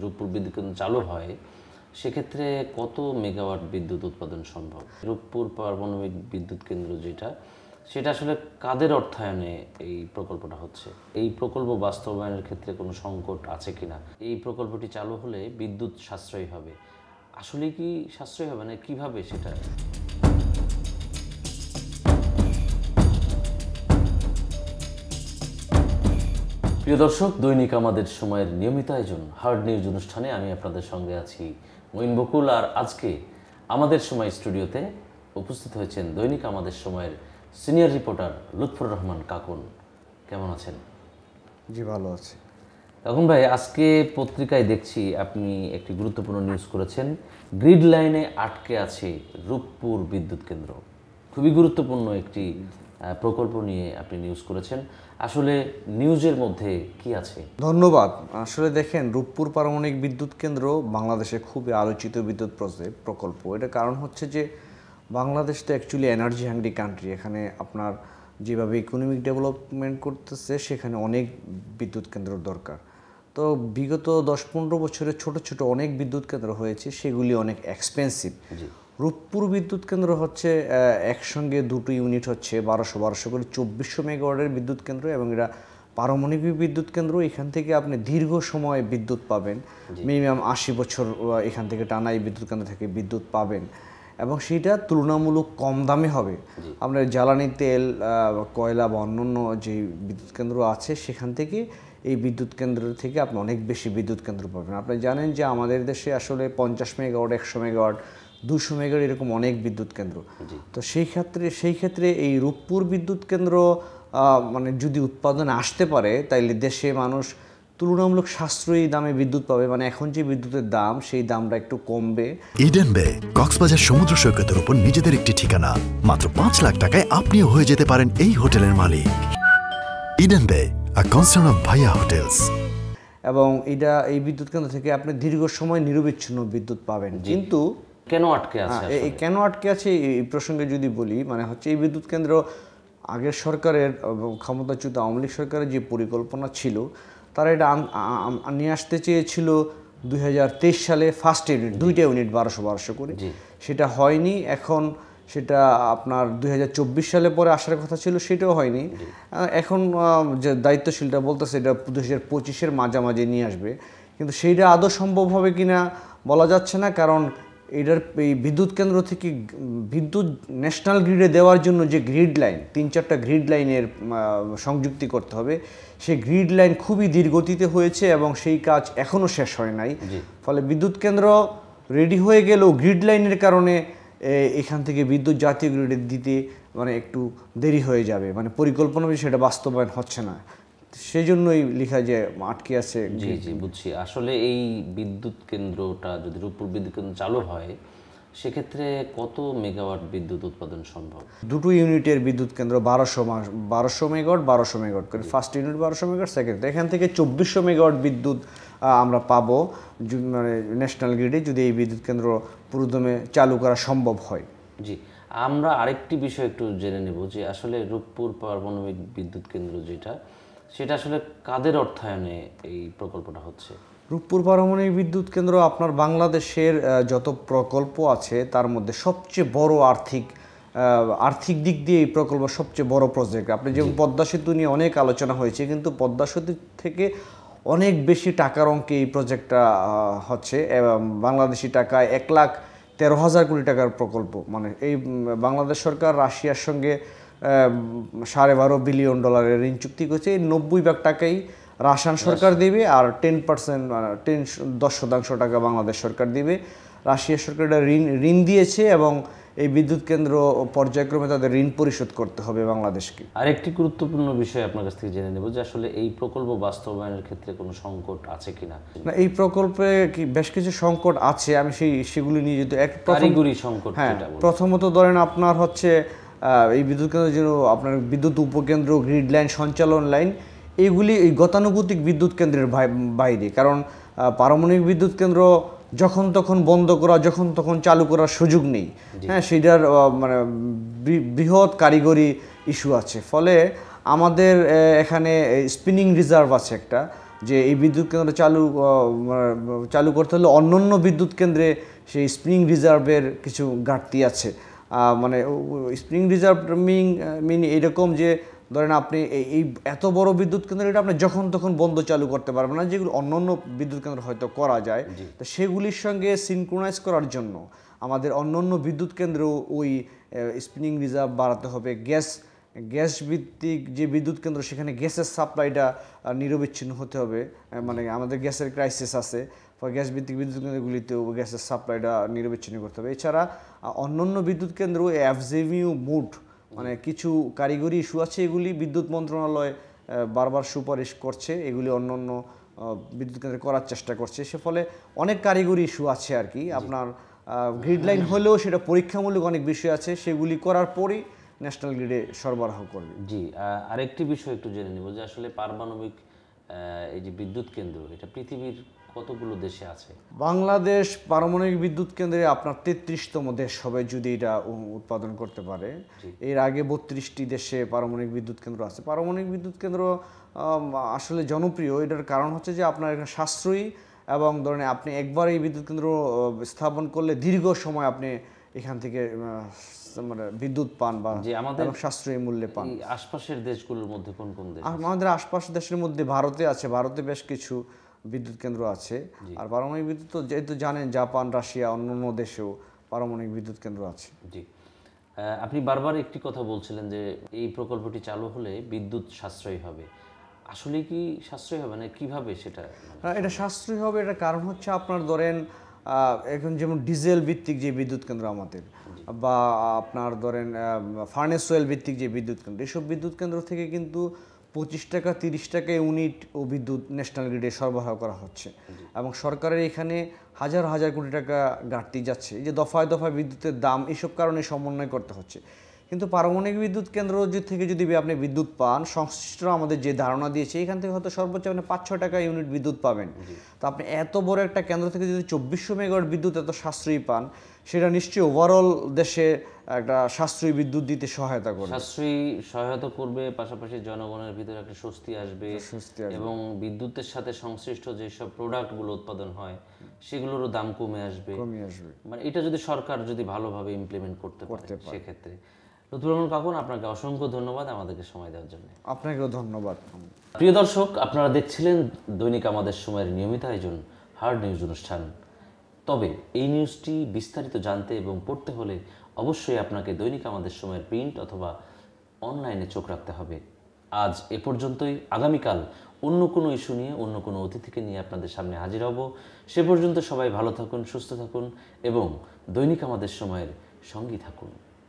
রূপপুর বিদ্যুৎ কেন্দ্র চালু হয় সেক্ষেত্রে কত মেগাওয়াট বিদ্যুৎ উৎপাদন সম্ভব? রূপপুর পারমাণবিক বিদ্যুৎ কেন্দ্র যেটা, সেটা আসলে কাদের অর্থায়নে এই প্রকল্পটা হচ্ছে? এই প্রকল্প বাস্তবায়নের ক্ষেত্রে কোনো সংকট আছে কিনা? এই প্রকল্পটি চালু হলে বিদ্যুৎ সাশ্রয়ী হবে, আসলে কি সাশ্রয়ী হবে না কিভাবে সেটা? প্রিয় দর্শক, দৈনিক আমাদের সময়ের নিয়মিত আয়োজন হার্ড নিউজ অনুষ্ঠানে আমি আপনাদের সঙ্গে আছি মঈন বকুল। আর আজকে আমাদের সময় স্টুডিওতে উপস্থিত হয়েছেন দৈনিক আমাদের সময়ের সিনিয়র রিপোর্টার লুৎফর রহমান কাকুন। কেমন আছেন? জি, ভালো আছি। কাকুন ভাই, আজকে পত্রিকায় দেখছি আপনি একটি গুরুত্বপূর্ণ নিউজ করেছেন, গ্রিড লাইনে আটকে আছে রূপপুর বিদ্যুৎ কেন্দ্র। খুবই গুরুত্বপূর্ণ একটি প্রকল্প নিয়ে আপনি নিউজ করেছেন। আসলে নিউজের মধ্যে কি আছে? ধন্যবাদ। আসলে দেখেন, রূপপুর পারমাণবিক বিদ্যুৎ কেন্দ্র বাংলাদেশে খুবই আলোচিত বিদ্যুৎ প্রকল্প। এটা কারণ হচ্ছে যে বাংলাদেশ তো অ্যাকচুয়ালি এনার্জি হ্যাংরি কান্ট্রি। এখানে আপনার যেভাবে ইকোনমিক ডেভেলপমেন্ট করতেছে সেখানে অনেক বিদ্যুৎ কেন্দ্র দরকার। তো বিগত 10-15 বছরে ছোট ছোট অনেক বিদ্যুৎ কেন্দ্র হয়েছে, সেগুলি অনেক এক্সপেন্সিভ। রূপপুর বিদ্যুৎ কেন্দ্র হচ্ছে একসঙ্গে দুটো ইউনিট হচ্ছে 1200 করে 2400 মেগাওয়াটের বিদ্যুৎ কেন্দ্র, এবং এটা পারমাণবিক বিদ্যুৎ কেন্দ্র। এখান থেকে আপনি দীর্ঘ সময় বিদ্যুৎ পাবেন, মিনিমাম 80 বছর এখান থেকে টানা এই বিদ্যুৎ কেন্দ্র থেকে বিদ্যুৎ পাবেন, এবং সেটা তুলনামূলক কম দামে হবে। আপনার জ্বালানি তেল, কয়লা বা অন্যান্য যে বিদ্যুৎ কেন্দ্র আছে সেখান থেকে এই বিদ্যুৎ কেন্দ্র থেকে আপনি অনেক বেশি বিদ্যুৎ কেন্দ্র পাবেন। আপনি জানেন যে আমাদের দেশে আসলে 50 মেগাওয়াট, 100 মেগাওয়াট, 200 মেগাওয়াট এরকম অনেক বিদ্যুৎ কেন্দ্র। তো সেই ক্ষেত্রে এই রূপপুর বিদ্যুৎ কেন্দ্র মানে যদি উৎপাদনে আসতে পারে, তাইলে দেশে মানুষ তুলনামূলক সাশ্রয়ী দামে বিদ্যুৎ পাবে। মানে এখন যে বিদ্যুতের দাম, সেই দামটা একটু কমবে। ইডেন বে কক্সবাজার সমুদ্র সৈকতের উপর নিজেদের একটি ঠিকানা। মাত্র 5 লাখ টাকায় আপনিও হয়ে যেতে পারেন এই হোটেলের মালিক। ইডেন বে, আ কনসার্ন অফ ভাইয়া হোটেলস। এবং এই বিদ্যুৎ কেন্দ্র থেকে আপনি দীর্ঘ সময় নিরবিচ্ছিন্ন বিদ্যুৎ পাবেন। কিন্তু কেন আটকে আছে? কেন আটকে আছে এই প্রসঙ্গে যদি বলি, মানে হচ্ছে এই বিদ্যুৎ কেন্দ্র আগের সরকারের, ক্ষমতাচ্যুত আওয়ামী লীগ সরকারের যে পরিকল্পনা ছিল, তারা এটা নিয়ে আসতে চেয়েছিল 2023 সালে ফার্স্ট ইউনিট, 2টা ইউনিট 1200 করে। সেটা হয়নি। এখন সেটা আপনার 2024 সালে পরে আসার কথা ছিল, সেটাও হয়নি। এখন যে দায়িত্বশীলটা বলতেছে এটা 2025-এর মাঝামাঝি নিয়ে আসবে, কিন্তু সেইটা আদৌ সম্ভব হবে কিনা বলা যাচ্ছে না। কারণ এই বিদ্যুৎ কেন্দ্র থেকে বিদ্যুৎ ন্যাশনাল গ্রিডে দেওয়ার জন্য যে গ্রিড লাইন, 3-4টা গ্রিড লাইনের সংযুক্তি করতে হবে, সেই গ্রিড লাইন খুবই ধীরগতিতে হয়েছে এবং সেই কাজ এখনও শেষ হয় নাই। ফলে বিদ্যুৎ কেন্দ্র রেডি হয়ে গেলেও গ্রিড লাইনের কারণে এখান থেকে বিদ্যুৎ জাতীয় গ্রিডে দিতে মানে একটু দেরি হয়ে যাবে। মানে পরিকল্পনা সেটা বাস্তবায়ন হচ্ছে না, সেই জন্যই লেখা যে আটকে আছে। জি, বুঝছি। আসলে এই বিদ্যুৎ কেন্দ্রটা যদি রূপপুর বিদ্যুৎ কেন্দ্র চালু হয় সেক্ষেত্রে কত মেগাওয়াট বিদ্যুৎ উৎপাদন সম্ভব? দুটো ইউনিটের বিদ্যুৎ কেন্দ্র 1200 মেগাওয়াট 1200 মেগাওয়াট করে। ফার্স্ট ইউনিট 1200 মেগাওয়াট, সেকেন্ড এখান থেকে 2400 মেগাওয়াট বিদ্যুৎ আমরা পাবো মানে ন্যাশনাল গ্রিডে, যদি এই বিদ্যুৎ কেন্দ্র পুরোদমে চালু করা সম্ভব হয়। জি, আমরা আরেকটি বিষয় একটু জেনে নেব যে আসলে রূপপুর পারমাণবিক বিদ্যুৎ কেন্দ্র যেটা, সেটা আসলে কাদের অর্থায়নে এই প্রকল্পটা হচ্ছে? রূপপুর পারমাণবিক বিদ্যুৎ কেন্দ্র আপনার বাংলাদেশের যত প্রকল্প আছে তার মধ্যে সবচেয়ে বড় আর্থিক দিক দিয়ে এই প্রকল্প সবচেয়ে বড় প্রজেক্ট। আপনি যেমন পদ্মা সেতু নিয়ে অনেক আলোচনা হয়েছে, কিন্তু পদ্মা সেতু থেকে অনেক বেশি টাকার অঙ্কে এই প্রজেক্টটা হচ্ছে। বাংলাদেশি টাকায় 1,13,000 কোটি টাকার প্রকল্প। মানে এই বাংলাদেশ সরকার রাশিয়ার সঙ্গে $12.5 বিলিয়ন ঋণ চুক্তি করছে। এই 90% টাকাই রাশিয়ান সরকার দিবে, আর 10% টাকা বাংলাদেশ সরকার দিবে। রাশিয়া সরকার ঋণ দিয়েছে, এবং এই বিদ্যুৎ কেন্দ্র পর্যায়ক্রমে তাদের ঋণ পরিশোধ করতে হবে বাংলাদেশকে। আরেকটি গুরুত্বপূর্ণ বিষয় আপনার কাছ থেকে জেনে নেব যে আসলে এই প্রকল্প বাস্তবায়নের ক্ষেত্রে কোনো সংকট আছে কিনা? না, এই প্রকল্পে বেশ কিছু সংকট আছে। আমি সেগুলি নিয়ে যদি কারিগরি সংকট, প্রথমত ধরেন আপনার হচ্ছে এই বিদ্যুৎ কেন্দ্র যেন আপনার বিদ্যুৎ উপকেন্দ্র, গ্রিড লাইন, সঞ্চালন লাইন, এইগুলি এই গতানুগতিক বিদ্যুৎ কেন্দ্রের বাইরে। কারণ পারমাণবিক বিদ্যুৎ কেন্দ্র যখন তখন বন্ধ করা, যখন তখন চালু করার সুযোগ নেই। হ্যাঁ, সেটার মানে বৃহৎ কারিগরি ইস্যু আছে। ফলে আমাদের এখানে স্পিনিং রিজার্ভ আছে একটা, যে এই বিদ্যুৎ কেন্দ্র চালু করতে হলে অন্যান্য বিদ্যুৎ কেন্দ্রে সেই স্প্রিং রিজার্ভের কিছু ঘাটতি আছে। মানে স্প্রিং রিজার্ভ মিন এরকম যে ধরেন আপনি এই এত বড় বিদ্যুৎ কেন্দ্র এটা আপনি যখন তখন বন্ধ চালু করতে পারবেন না, যেগুলো অন্যান্য বিদ্যুৎ কেন্দ্র হয়তো করা যায়। তো সেগুলির সঙ্গে সিনক্রোনাইজ করার জন্য আমাদের অন্যান্য বিদ্যুৎ কেন্দ্র ওই স্প্রিং রিজার্ভ বাড়াতে হবে। গ্যাস ভিত্তিক যে বিদ্যুৎ কেন্দ্র সেখানে গ্যাসের সাপ্লাইটা নিরবিচ্ছিন্ন হতে হবে। মানে আমাদের গ্যাসের ক্রাইসিস আছে, গ্যাস ভিত্তিক বিদ্যুৎ কেন্দ্রগুলিতেও গ্যাসের সাপ্লাইটা নিরবিচ্ছিন্ন করতে হবে। এছাড়া অন্যান্য বিদ্যুৎ কেন্দ্র এফজেভিউ মুড মানে কিছু কারিগরি ইস্যু আছে, এগুলি বিদ্যুৎ মন্ত্রণালয় বারবার সুপারিশ করছে, এগুলি অন্যান্য বিদ্যুৎ কেন্দ্রে করার চেষ্টা করছে। সে ফলে অনেক কারিগরি ইস্যু আছে আর কি। আপনার গ্রিড লাইন হলেও সেটা পরীক্ষামূলক অনেক বিষয় আছে, সেগুলি করার পরই ন্যাশনাল গ্রিডে সরবরাহ করবে। জি, আরেকটি বিষয় একটু জেনে নিব যে আসলে পারমাণবিক এই যে বিদ্যুৎ কেন্দ্র এটা পৃথিবীর কতগুলো দেশে আছে? বাংলাদেশ পারমাণবিক বিদ্যুৎ কেন্দ্রে আপনার 33তম দেশ হবে যদি এটা উৎপাদন করতে পারে। এর আগে 32টি দেশে পারমাণবিক বিদ্যুৎ কেন্দ্র আছে। পারমাণবিক বিদ্যুৎ কেন্দ্র আসলে জনপ্রিয়, এটার কারণ হচ্ছে যে আপনার এখানে সাশ্রয়ী এবং ধরেন আপনি একবার এই বিদ্যুৎ কেন্দ্র স্থাপন করলে দীর্ঘ সময় আপনি এখান থেকে মানে বিদ্যুৎ পান বা আমাদের সাশ্রয়ী মূল্যে পান। আশপাশের দেশগুলোর মধ্যে কোন কোন দেশ? আমাদের আশপাশের দেশের মধ্যে ভারতে আছে, ভারতে বেশ কিছু বিদ্যুৎ কেন্দ্র আছে। আর পারমাণবিক বিদ্যুৎ তো যেহেতু জানেন জাপান, রাশিয়া, অন্যান্য দেশেও পারমাণবিক বিদ্যুৎ কেন্দ্র আছে। জি, আপনি বারবার একটি কথা বলছিলেন যে এই প্রকল্পটি চালু হলে বিদ্যুৎ সাশ্রয়ী হবে। আসলে কি সাশ্রয়ী হবে না, কিভাবে সেটা? এটা সাশ্রয়ী হবে, এটার কারণ হচ্ছে আপনার ধরেন এখন যেমন ডিজেল ভিত্তিক যে বিদ্যুৎ কেন্দ্র আমাদের বা আপনার ধরেন ফার্নেস অয়েল ভিত্তিক যে বিদ্যুৎ কেন্দ্র, এসব বিদ্যুৎ কেন্দ্র থেকে কিন্তু 25 টাকা 30 টাকা ইউনিট ও বিদ্যুৎ ন্যাশনাল গ্রিডে সরবরাহ করা হচ্ছে এবং সরকারের এখানে হাজার হাজার কোটি টাকা ঘাটতি যাচ্ছে। এই যে দফায় দফায় বিদ্যুতের দাম, এইসব কারণে সমন্বয় করতে হচ্ছে। কিন্তু পারমাণবিক বিদ্যুৎ কেন্দ্র থেকে যদি আপনি বিদ্যুৎ পান, সংশ্লিষ্টরা আমাদের যে ধারণা দিয়েছে এখান থেকে হয়তো সর্বোচ্চ আপনি 5-6 টাকা ইউনিট বিদ্যুৎ পাবেন। তো আপনি এত বড় একটা কেন্দ্র থেকে যদি 2400 মেগাওয়াট বিদ্যুৎ এত সাশ্রয়ী পান, সেটা নিশ্চয়ই ওভারঅল দেশে একটা সাশ্রয়ী বিদ্যুৎ দিতে সহায়তা করবে, সহায়তা করবে, পাশাপাশি জনগণের ভিতরে একটা স্বস্তি আসবে এবং বিদ্যুতের সাথে সংশ্লিষ্ট যেসব প্রোডাক্টগুলো উৎপাদন হয় সেগুলোরও দাম কমে আসবে। মানে এটা যদি সরকার যদি ভালোভাবে ইমপ্লিমেন্ট করতে পারে সেক্ষেত্রে। লুৎফুর রহমান কাকুন, আপনাকে অসংখ্য ধন্যবাদ আমাদেরকে সময় দেওয়ার জন্য। আপনাকেও ধন্যবাদ। প্রিয় দর্শক, আপনারা দেখছিলেন দৈনিক আমাদের সময়ের নিয়মিত আয়োজন হার্ড নিউজ অনুষ্ঠান। তবে এই নিউজটি বিস্তারিত জানতে এবং পড়তে হলে অবশ্যই আপনাকে দৈনিক আমাদের সময়ের প্রিন্ট অথবা অনলাইনে চোখ রাখতে হবে। আজ এ পর্যন্তই। আগামীকাল অন্য কোনো ইস্যু নিয়ে অন্য কোনো অতিথিকে নিয়ে আপনাদের সামনে হাজির হব। সে পর্যন্ত সবাই ভালো থাকুন, সুস্থ থাকুন এবং দৈনিক আমাদের সময়ের সঙ্গী থাকুন।